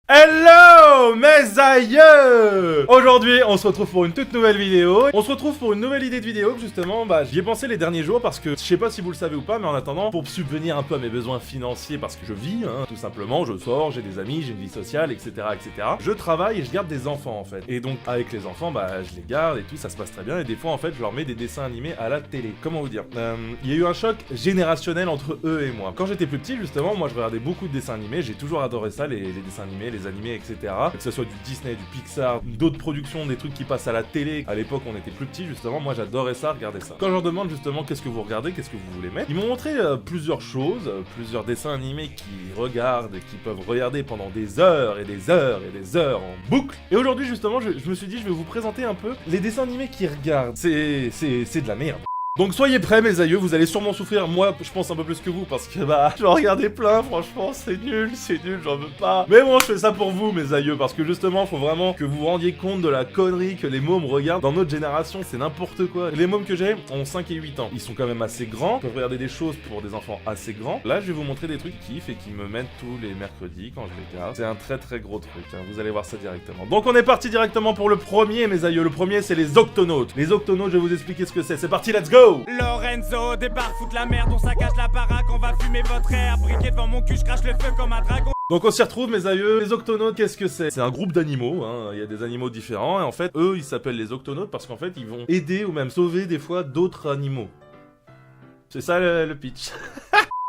Hello mes aïeux! Aujourd'hui on se retrouve pour une toute nouvelle vidéo. On se retrouve pour une nouvelle idée de vidéo que justement j'y ai pensé les derniers jours parce que je sais pas si vous le savez ou pas, mais en attendant, pour subvenir un peu à mes besoins financiers, parce que je vis, tout simplement, je sors, j'ai des amis, j'ai une vie sociale, etc. Je travaille et je garde des enfants en fait. Et donc avec les enfants, je les garde et tout, ça se passe très bien. Et des fois en fait je leur mets des dessins animés à la télé. Comment vous dire? Il y a eu un choc générationnel entre eux et moi. Quand j'étais plus petit justement, moi je regardais beaucoup de dessins animés, j'ai toujours adoré ça, les dessins animés, les animés, etc. Que ce soit du Disney, du Pixar, d'autres productions, des trucs qui passent à la télé. À l'époque, on était plus petits, justement. Moi, j'adorais ça, regarder ça. Quand je leur demande justement qu'est-ce que vous regardez, qu'est-ce que vous voulez mettre, ils m'ont montré plusieurs choses, plusieurs dessins animés qu'ils regardent et qu'ils peuvent regarder pendant des heures et des heures et des heures en boucle. Et aujourd'hui, justement, je me suis dit, je vais vous présenter un peu les dessins animés qu'ils regardent. C'est de la merde. Donc soyez prêts mes aïeux, vous allez sûrement souffrir, moi je pense un peu plus que vous parce que j'en regardais plein, franchement c'est nul, j'en veux pas. Mais bon je fais ça pour vous mes aïeux parce que justement faut vraiment que vous vous rendiez compte de la connerie que les mômes regardent. Dans notre génération c'est n'importe quoi. Les mômes que j'ai ont 5 et 8 ans, ils sont quand même assez grands, peuvent regarder des choses pour des enfants assez grands. Là je vais vous montrer des trucs qui kiffent et qui me mènent tous les mercredis quand je les garde. C'est un très très gros truc, vous allez voir ça directement. Donc on est parti directement pour le premier mes aïeux, le premier c'est les Octonautes. Les Octonautes je vais vous expliquer ce que c'est parti, let's go. Lorenzo, départ, foutre la merde, on saccage la baraque, on va fumer votre air, briquet devant mon cul, je crache le feu comme un dragon. Donc on s'y retrouve mes aïeux, les Octonautes qu'est-ce que c'est? C'est un groupe d'animaux, il y a des animaux différents et en fait eux ils s'appellent les Octonautes parce qu'en fait ils vont aider ou même sauver des fois d'autres animaux. C'est ça le pitch.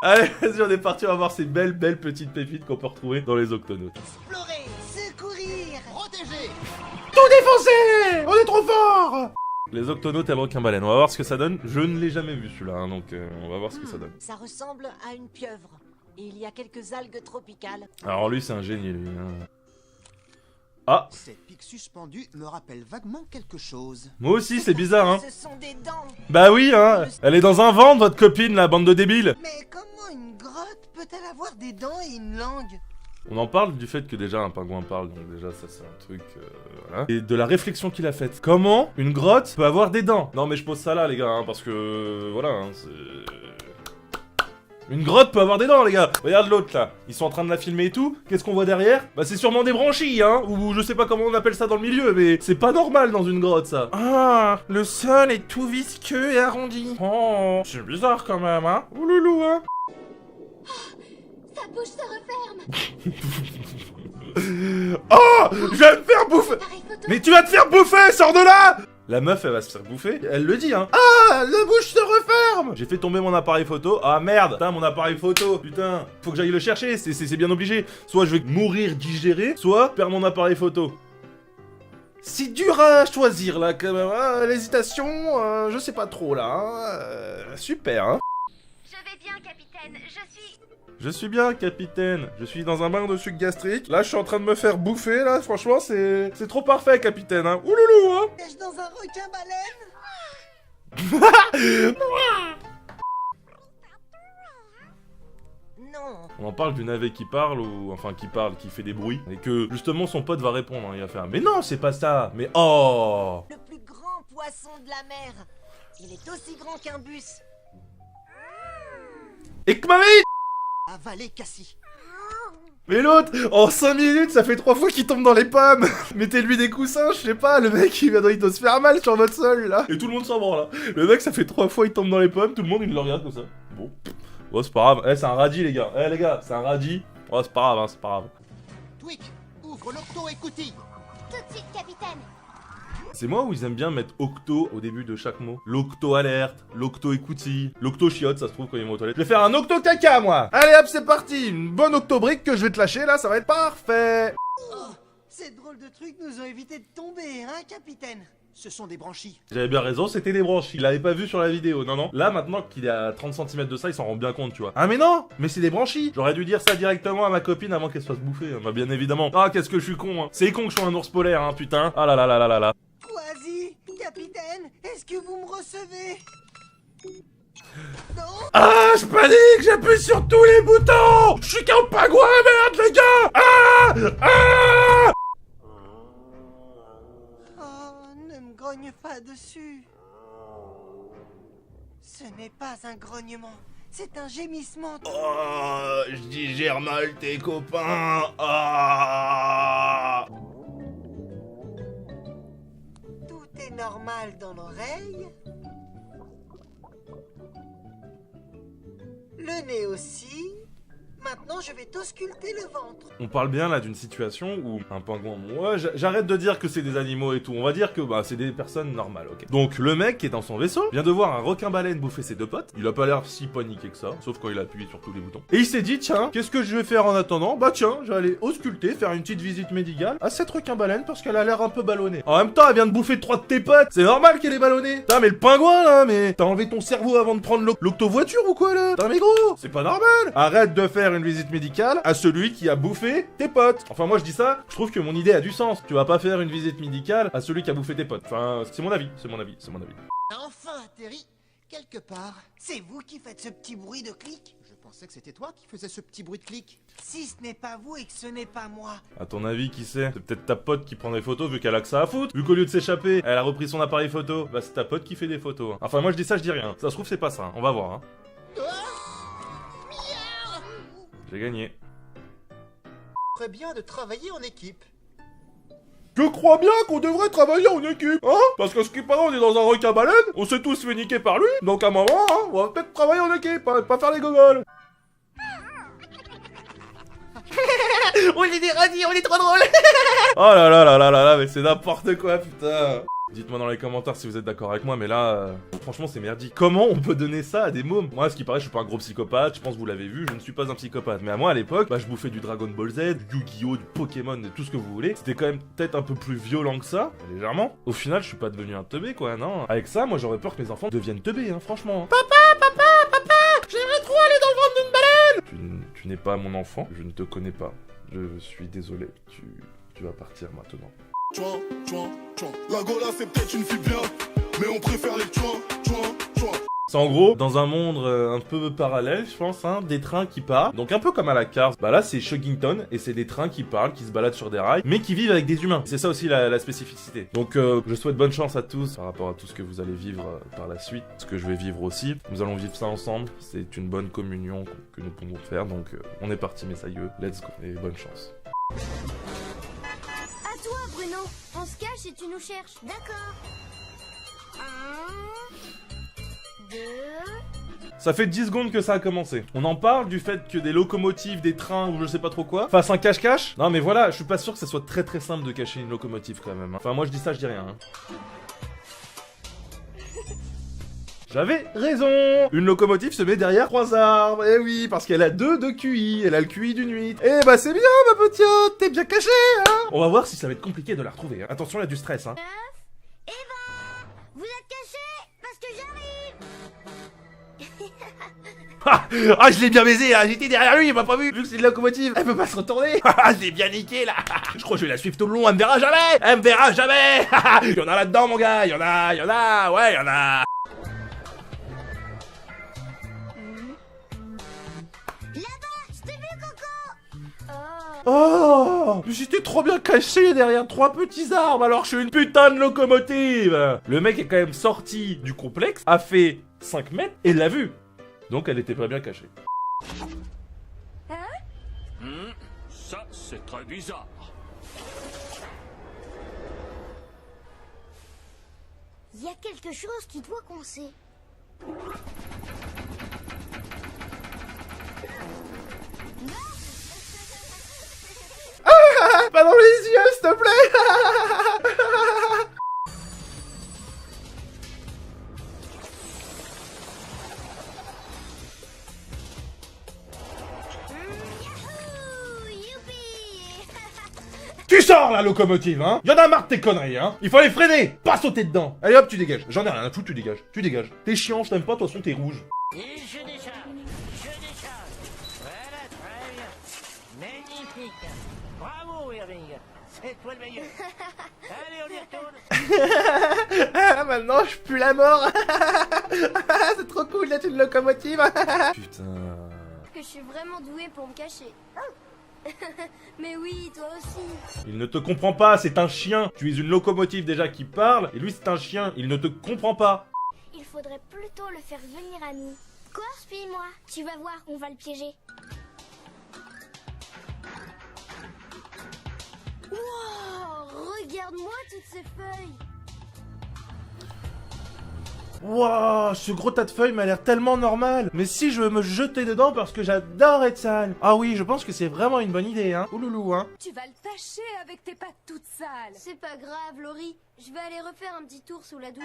Allez vas-y on est parti, on va voir ces belles petites pépites qu'on peut retrouver dans les Octonautes. Explorer, secourir, protéger. Tout défoncer! On est trop fort! Les Octonautes et le requin-baleine, on va voir ce que ça donne. Je ne l'ai jamais vu celui-là, donc on va voir ce que ça donne. Ça ressemble à une pieuvre. Et il y a quelques algues tropicales. Alors lui c'est un génie lui. Ah! Cette pique suspendue me rappelle vaguement quelque chose. Moi aussi c'est bizarre Ce sont des dents. Bah oui elle est dans un ventre votre copine la bande de débiles. Mais comment une grotte peut-elle avoir des dents et une langue? On en parle du fait que déjà un pingouin parle, donc déjà ça c'est un truc, voilà. Et de la réflexion qu'il a faite. Comment une grotte peut avoir des dents? Non mais je pose ça là les gars, parce que, voilà, c'est... Une grotte peut avoir des dents les gars. Regarde l'autre là, ils sont en train de la filmer et tout, qu'est-ce qu'on voit derrière? Bah c'est sûrement des branchies ou je sais pas comment on appelle ça dans le milieu, mais c'est pas normal dans une grotte ça. Ah, le sol est tout visqueux et arrondi. Oh, c'est bizarre quand même Ouloulou Sa bouche se referme. Oh, je vais me faire bouffer. Mais tu vas te faire bouffer, sors de là. La meuf, elle va se faire bouffer. Elle le dit, Ah, la bouche se referme. J'ai fait tomber mon appareil photo. Ah merde, putain, mon appareil photo. Putain, faut que j'aille le chercher. C'est bien obligé. Soit je vais mourir digéré, soit perdre mon appareil photo. C'est dur à choisir là, quand même. L'hésitation, je sais pas trop là. Super. Je vais bien, capitaine. Je suis bien, capitaine. Je suis dans un bain de sucre gastrique. Là, je suis en train de me faire bouffer, là. Franchement, c'est trop parfait, capitaine, Ouloulou, Est-ce dans un requin-baleine? Non. On en parle du navet qui parle, ou... Enfin, qui fait des bruits. Et que, justement, son pote va répondre. Il va faire, mais non, c'est pas ça. Mais oh. Le plus grand poisson de la mer. Il est aussi grand qu'un bus. Et que ma vie. Avaler Cassie. Mais l'autre, en 5 minutes, ça fait 3 fois qu'il tombe dans les pommes. Mettez-lui des coussins, je sais pas, le mec il doit se faire mal sur votre sol là. Et tout le monde s'en branle là. Le mec ça fait 3 fois il tombe dans les pommes, tout le monde il le regarde comme ça. Bon, c'est pas grave, c'est un radis les gars. Les gars, c'est un radis. Oh c'est pas grave, c'est pas grave. Twig, ouvre l'octo-écoutille. Tout de suite, capitaine. C'est moi où ils aiment bien mettre octo au début de chaque mot. L'octo alerte, l'octo écoutille, l'octo chiotte, ça se trouve quand ils vont aux toilettes. Je vais faire un octo caca moi. Allez hop c'est parti, une bonne octobrique que je vais te lâcher là, ça va être parfait. Oh, ces drôles de trucs nous ont évité de tomber, capitaine? Ce sont des branchies. J'avais bien raison, c'était des branchies. Il l'avait pas vu sur la vidéo, non. Là, maintenant qu'il est à 30 cm de ça, il s'en rend bien compte, tu vois. Ah mais non, mais c'est des branchies. J'aurais dû dire ça directement à ma copine avant qu'elle se fasse bouffer. Bah bien évidemment. Ah, qu'est-ce que je suis con, C'est con que je sois un ours polaire, putain. Ah là là là là là là. Quasi, capitaine, est-ce que vous me recevez? Non. Ah, je panique, j'appuie sur tous les boutons. Je suis qu'un pingouin, merde, les gars. Ah. Oh, ne me grogne pas dessus. Ce n'est pas un grognement, c'est un gémissement. Oh, je digère mal tes copains. Ah. mal dans l'oreille. Le nez aussi. Maintenant, je vais t'ausculter le ventre. On parle bien là d'une situation où un pingouin, ouais, j'arrête de dire que c'est des animaux et tout, on va dire que bah c'est des personnes normales, ok. Donc le mec qui est dans son vaisseau vient de voir un requin-baleine bouffer ses deux potes, il a pas l'air si paniqué que ça, sauf quand il appuie sur tous les boutons. Et il s'est dit, tiens, qu'est-ce que je vais faire en attendant? Bah tiens, je vais aller ausculter, faire une petite visite médicale à cette requin-baleine parce qu'elle a l'air un peu ballonnée. En même temps, elle vient de bouffer 3 de tes potes, c'est normal qu'elle est ballonnée. Putain, mais le pingouin là, mais t'as enlevé ton cerveau avant de prendre l'octovoiture ou quoi là? Putain mais gros, c'est pas normal. Arrête de faire une visite médicale à celui qui a bouffé tes potes. Enfin moi je dis ça, je trouve que mon idée a du sens. Tu vas pas faire une visite médicale à celui qui a bouffé tes potes. Enfin, c'est mon avis, c'est mon avis, c'est mon avis. Enfin atterri quelque part. C'est vous qui faites ce petit bruit de clic? Je pensais que c'était toi qui faisais ce petit bruit de clic. Si ce n'est pas vous et que ce n'est pas moi. À ton avis, qui c'est? C'est peut-être ta pote qui prend des photos vu qu'elle a que ça à foutre. Vu qu'au lieu de s'échapper, elle a repris son appareil photo. Bah c'est ta pote qui fait des photos. Hein. Enfin moi je dis ça, je dis rien. Ça se trouve c'est pas ça, hein. On va voir. Hein. J'ai gagné. Très bien de travailler en équipe. Je crois bien qu'on devrait travailler en équipe, hein? Parce que ce qui paraît, on est dans un requin-baleine, on s'est tous fait niquer par lui, donc à un moment, hein, on va peut-être travailler en équipe, hein, pas faire les gogoles. On est des radis, on est trop drôles. Oh là là là là là là, mais c'est n'importe quoi, putain. Dites-moi dans les commentaires si vous êtes d'accord avec moi, mais là, franchement, c'est merdique. Comment on peut donner ça à des mômes? Moi, à ce qui paraît, je suis pas un gros psychopathe, je pense que vous l'avez vu, je ne suis pas un psychopathe. Mais à moi, à l'époque, bah, je bouffais du Dragon Ball Z, du Yu-Gi-Oh, du Pokémon, de tout ce que vous voulez. C'était quand même peut-être un peu plus violent que ça, légèrement. Au final, je suis pas devenu un teubé, quoi, non. Avec ça, moi, j'aurais peur que mes enfants deviennent teubés, hein, franchement. Papa, j'aimerais trop aller dans le ventre d'une baleine. Tu n'es pas mon enfant, je ne te connais pas. Je suis désolé, tu vas partir maintenant. Tchouin, tchouin, tchouin. La Gola c'est peut-être une fille bien, mais on préfère les tchouin, tchouin, tchouin. C'est en gros, dans un monde un peu parallèle, je pense, hein, des trains qui partent. Donc un peu comme à la Cars. Bah là, c'est Chuggington, et c'est des trains qui parlent, qui se baladent sur des rails, mais qui vivent avec des humains. C'est ça aussi la spécificité. Donc je souhaite bonne chance à tous par rapport à tout ce que vous allez vivre par la suite, ce que je vais vivre aussi. Nous allons vivre ça ensemble. C'est une bonne communion que nous pouvons faire. Donc on est parti, mes aïeux. Let's go. Et bonne chance. À toi, Bruno. On se cache et tu nous cherches. D'accord. 1, 2... Ça fait 10 secondes que ça a commencé. On en parle du fait que des locomotives, des trains ou je sais pas trop quoi fassent un cache-cache. Non mais voilà, je suis pas sûr que ça soit très très simple de cacher une locomotive quand même. Hein. Enfin moi je dis ça, je dis rien. Hein. J'avais raison. Une locomotive se met derrière 3 arbres. Eh oui, parce qu'elle a 2 de QI. Elle a le QI d'une huître. Eh bah c'est bien ma petite, t'es bien cachée, hein. On va voir si ça va être compliqué de la retrouver. Hein. Attention, il y a du stress. Hein. Eva, vous êtes cachés parce que j'arrive. Ah, je l'ai bien baisé, hein. J'étais derrière lui, il m'a pas vu que c'est une locomotive. Elle peut pas se retourner. Ah, je l'ai bien niqué là. Je crois que je vais la suivre tout le long, elle me verra jamais. Elle me verra jamais. Il y en a là-dedans mon gars, il y en a, ouais, il y en a. Là-bas, je t'ai vu, Coco. Oh, j'étais trop bien caché derrière 3 petits arbres alors que je suis une putain de locomotive. Le mec est quand même sorti du complexe, a fait 5 mètres et l'a vu. Donc elle était pas bien cachée. Ça, c'est très bizarre. Il y a quelque chose qui doit coincer. Pas dans les yeux, s'il te plaît. Yahoo, youpi. Tu sors la locomotive, hein. Y'en a marre de tes conneries, hein. Il faut les freiner, pas sauter dedans. Allez hop, tu dégages. J'en ai rien à foutre, tu dégages. Tu dégages. T'es chiant, je t'aime pas, de toute façon t'es rouge. Et je décharge. Voilà, très bien. Magnifique. Bravo, Irving. C'est toi le meilleur. Allez, on y retourne. Ah, maintenant je pue la mort. C'est trop cool d'être une locomotive. Putain. Que je suis vraiment douée pour me cacher. Mais oui, toi aussi. Il ne te comprend pas, c'est un chien. Tu es une locomotive déjà qui parle, et lui c'est un chien, il ne te comprend pas. Il faudrait plutôt le faire venir à nous. Quoi? Suis-moi. Tu vas voir, on va le piéger. Wow, regarde-moi toutes ces feuilles. Waouh, ce gros tas de feuilles m'a l'air tellement normal. Mais si je veux me jeter dedans parce que j'adore être sale. Ah oui, je pense que c'est vraiment une bonne idée, hein. Ouloulou, hein. Tu vas le tâcher avec tes pattes toutes sales. C'est pas grave, Laurie. Je vais aller refaire un petit tour sous la douche.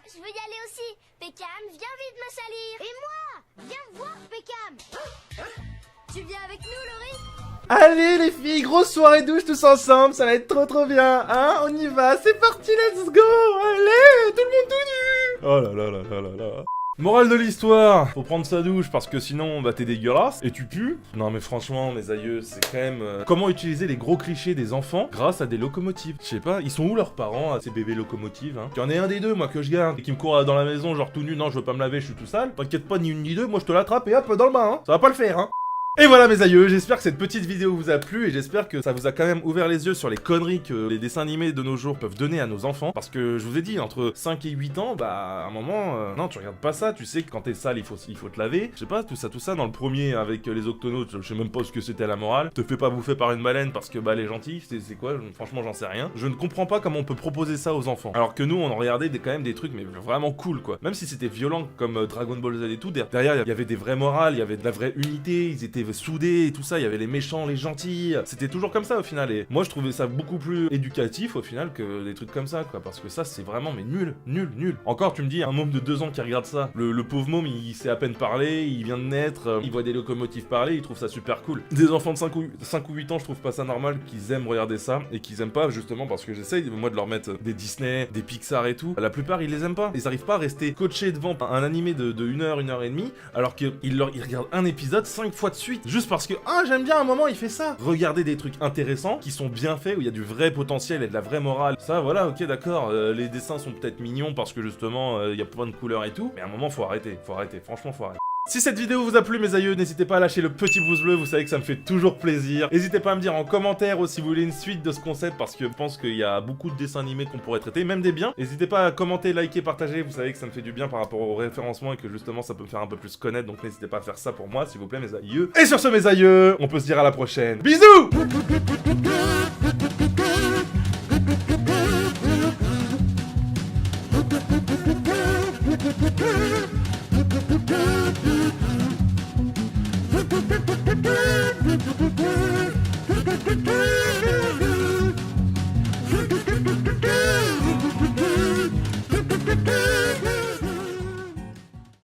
Je veux y aller aussi. Peckham, viens vite me salir. Et moi, viens voir, Peckham. Tu viens avec nous, Laurie? Allez les filles, grosse soirée douche tous ensemble, ça va être trop bien, hein. On y va, c'est parti, let's go. Allez, tout le monde tout nu. Oh là là là là là là. Morale de l'histoire, faut prendre sa douche parce que sinon bah t'es dégueulasse et tu pues. Non mais franchement mes aïeux, c'est quand même... Comment utiliser les gros clichés des enfants grâce à des locomotives. Je sais pas, ils sont où leurs parents à ces bébés locomotives, hein. Il y en a un des deux moi que je garde et qui me court dans la maison genre tout nu, non je veux pas me laver, je suis tout sale. T'inquiète pas ni une ni deux, moi je te l'attrape et hop dans le bain, hein. Ça va pas le faire, hein. Et voilà mes aïeux, j'espère que cette petite vidéo vous a plu et j'espère que ça vous a quand même ouvert les yeux sur les conneries que les dessins animés de nos jours peuvent donner à nos enfants. Parce que je vous ai dit, entre 5 et 8 ans, bah à un moment, non tu regardes pas ça, tu sais que quand t'es sale il faut te laver. Je sais pas, tout ça dans le premier avec les octonautes, je sais même pas ce que c'était la morale. Te fais pas bouffer par une baleine parce que bah elle est gentille, c'est quoi, franchement j'en sais rien. Je ne comprends pas comment on peut proposer ça aux enfants. Alors que nous on en regardait quand même des trucs mais vraiment cool quoi. Même si c'était violent comme Dragon Ball Z et tout, derrière il y avait des vraies morales, il y avait de la vraie unité, ils étaient soudés et tout ça, il y avait les méchants, les gentils, c'était toujours comme ça au final et moi je trouvais ça beaucoup plus éducatif au final que des trucs comme ça quoi, parce que ça c'est vraiment mais nul. Encore tu me dis un môme de 2 ans qui regarde ça, le pauvre môme il sait à peine parler, il vient de naître, il voit des locomotives parler, il trouve ça super cool. Des enfants de 5 ou 8 ans je trouve pas ça normal qu'ils aiment regarder ça et qu'ils aiment pas justement parce que j'essaye moi de leur mettre des Disney, des Pixar et tout, la plupart ils les aiment pas, ils arrivent pas à rester coachés devant un animé de 1 heure, 1 heure et demie alors qu'ils regardent un épisode 5 fois de suite juste parce que ah j'aime bien un moment il fait ça. Regardez des trucs intéressants qui sont bien faits où il y a du vrai potentiel et de la vraie morale. Ça voilà ok d'accord, les dessins sont peut-être mignons parce que justement il y a plein de couleurs et tout, mais à un moment faut arrêter, franchement faut arrêter. Si cette vidéo vous a plu mes aïeux, n'hésitez pas à lâcher le petit pouce bleu, vous savez que ça me fait toujours plaisir. N'hésitez pas à me dire en commentaire aussi si vous voulez une suite de ce concept parce que je pense qu'il y a beaucoup de dessins animés qu'on pourrait traiter, même des biens. N'hésitez pas à commenter, liker, partager, vous savez que ça me fait du bien par rapport au référencement et que justement ça peut me faire un peu plus connaître, donc n'hésitez pas à faire ça pour moi s'il vous plaît mes aïeux. Et sur ce mes aïeux, on peut se dire à la prochaine. Bisous.